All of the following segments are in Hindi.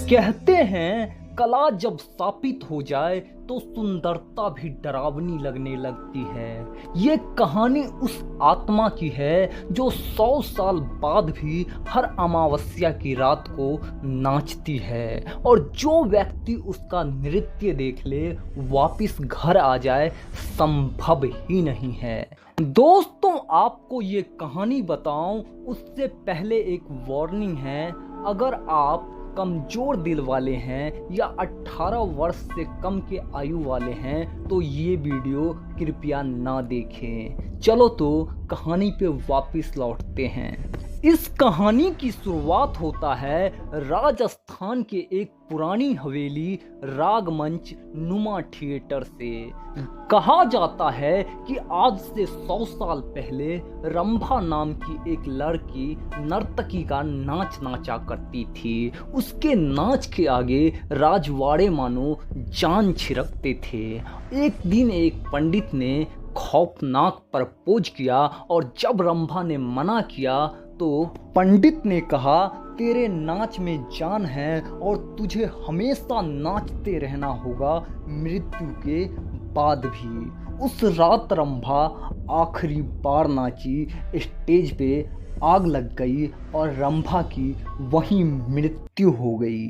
कहते हैं कला जब स्थापित हो जाए तो सुंदरता भी डरावनी लगने लगती है। ये कहानी उस आत्मा की है जो 100 साल बाद भी हर अमावस्या की रात को नाचती है, और जो व्यक्ति उसका नृत्य देख ले वापिस घर आ जाए संभव ही नहीं है। दोस्तों, आपको ये कहानी बताऊं उससे पहले एक वार्निंग है। अगर आप कमजोर दिल वाले हैं या 18 वर्ष से कम के आयु वाले हैं तो ये वीडियो कृपया ना देखें। चलो तो कहानी पे वापस लौटते हैं। इस कहानी की शुरुआत होता है राजस्थान के एक पुरानी हवेली रागमंच नुमा थिएटर से। कहा जाता है कि आज से 100 साल पहले रंभा नाम की एक लड़की नर्तकी का नाच नाचा करती थी। उसके नाच के आगे राजवाड़े मानो जान छिड़कते थे। एक दिन एक पंडित ने खौफनाक प्रपोज किया, और जब रंभा ने मना किया तो पंडित ने कहा, तेरे नाच में जान है और तुझे हमेशा नाचते रहना होगा मृत्यु के बाद भी। उस रात रंभा आखिरी बार नाची, स्टेज पे आग लग गई और रंभा की वहीं मृत्यु हो गई।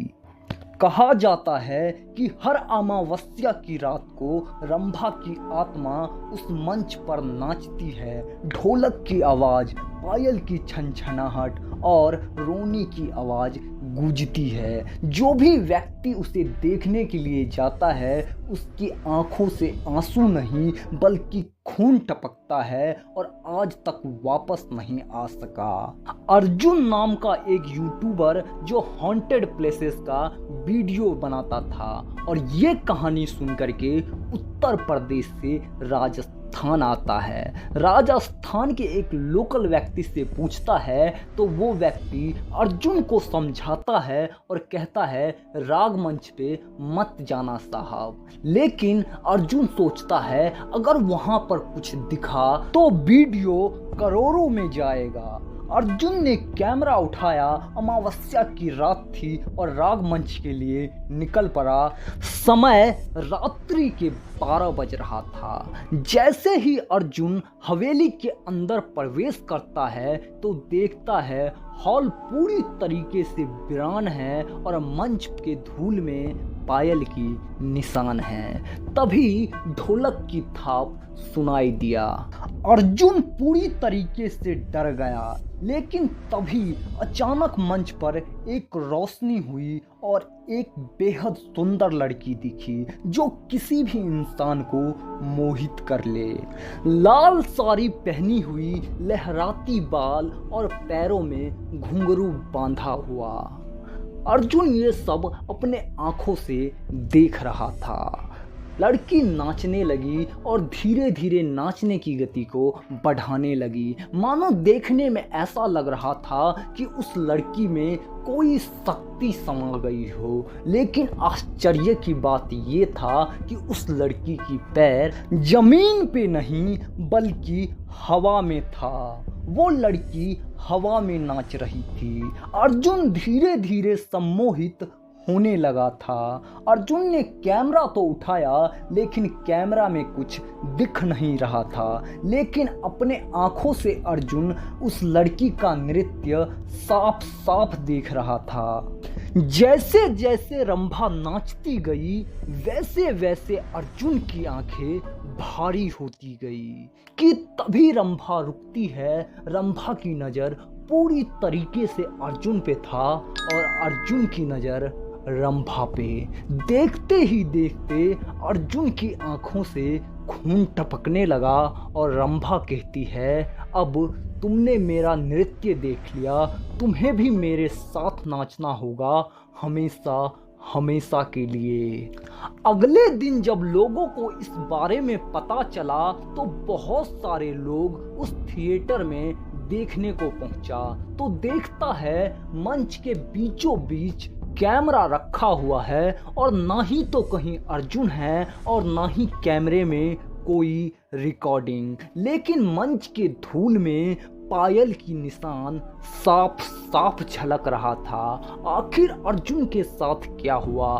कहा जाता है कि हर अमावस्या की रात को रंभा की आत्मा उस मंच पर नाचती है। ढोलक की आवाज़, पायल की छनछनाहट और रोने की आवाज़ गूंजती है। जो भी व्यक्ति उसे देखने के लिए जाता है उसकी आंखों से आंसू नहीं बल्कि खून टपकता है, और आज तक वापस नहीं आ सका। अर्जुन नाम का एक यूट्यूबर जो हॉन्टेड प्लेसेस का वीडियो बनाता था, और ये कहानी सुनकर के उत्तर प्रदेश से राजस्थान आता है। राजस्थान के एक लोकल व्यक्ति से पूछता है तो वो व्यक्ति अर्जुन को समझाता है और कहता है रागमंच पे मत जाना साहब। लेकिन अर्जुन सोचता है अगर वहां पर कुछ दिखा तो वीडियो करोड़ों में जाएगा। अर्जुन ने कैमरा उठाया। अमावस्या की रात थी और रागमंच के लिए निकल पड़ा। समय रात्रि के 12 बज रहा था। जैसे ही अर्जुन हवेली के अंदर प्रवेश करता है तो देखता है हॉल पूरी तरीके से वीरान है और मंच के धूल में पायल की निशान है। तभी ढोलक की थाप सुनाई दिया। अर्जुन पूरी तरीके से डर गया, लेकिन तभी अचानक मंच पर एक रोशनी हुई और एक बेहद सुंदर लड़की दिखी जो किसी भी इंसान को मोहित कर ले। लाल साड़ी पहनी हुई, लहराती बाल और पैरों में घुंघरू बांधा हुआ। अर्जुन ये सब अपने आंखों से देख रहा था। लड़की नाचने लगी और धीरे धीरे नाचने की गति को बढ़ाने लगी। मानो देखने में ऐसा लग रहा था कि उस लड़की में कोई शक्ति समा गई हो। लेकिन आश्चर्य की बात ये था कि उस लड़की की पैर जमीन पे नहीं बल्कि हवा में था। वो लड़की हवा में नाच रही थी। अर्जुन धीरे धीरे सम्मोहित होने लगा था। अर्जुन ने कैमरा तो उठाया लेकिन कैमरा में कुछ दिख नहीं रहा था। लेकिन अपने आंखों से अर्जुन उस लड़की का नृत्य साफ साफ देख रहा था। जैसे जैसे रंभा नाचती गई वैसे वैसे अर्जुन की आंखें भारी होती गई कि तभी रंभा रुकती है। रंभा की नज़र पूरी तरीके से अर्जुन पे था और अर्जुन की नज़र रंभा पे। देखते ही देखते अर्जुन की आंखों से खून टपकने लगा और रंभा कहती है, अब तुमने मेरा नृत्य देख लिया, तुम्हें भी मेरे साथ नाचना होगा हमेशा हमेशा के लिए। अगले दिन जब लोगों को इस बारे में पता चला तो बहुत सारे लोग उस थिएटर में देखने को पहुंचा। तो देखता है मंच के बीचों बीच कैमरा रखा हुआ है और ना ही तो कहीं अर्जुन है और ना ही कैमरे में कोई रिकॉर्डिंग। लेकिन मंच के धूल में पायल की निशान साफ साफ झलक रहा था। आखिर अर्जुन के साथ क्या हुआ,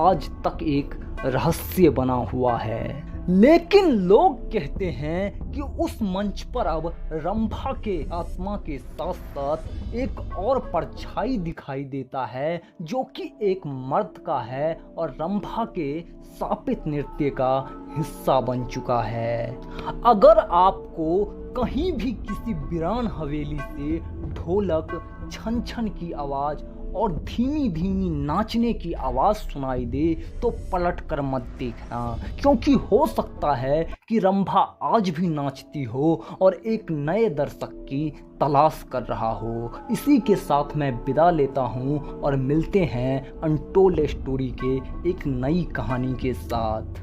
आज तक एक रहस्य बना हुआ है। लेकिन लोग कहते हैं कि उस मंच पर अब रंभा के आत्मा के साथ साथ एक और परछाई दिखाई देता है, जो कि एक मर्द का है और रंभा के शापित नृत्य का हिस्सा बन चुका है। अगर आपको कहीं भी किसी वीरान हवेली से ढोलक छन छन की आवाज और धीमी धीमी नाचने की आवाज सुनाई दे तो पलट कर मत देखना, क्योंकि हो सकता है कि रंभा आज भी नाचती हो और एक नए दर्शक की तलाश कर रहा हो। इसी के साथ मैं विदा लेता हूँ और मिलते हैं अनटोल्ड स्टोरी के एक नई कहानी के साथ।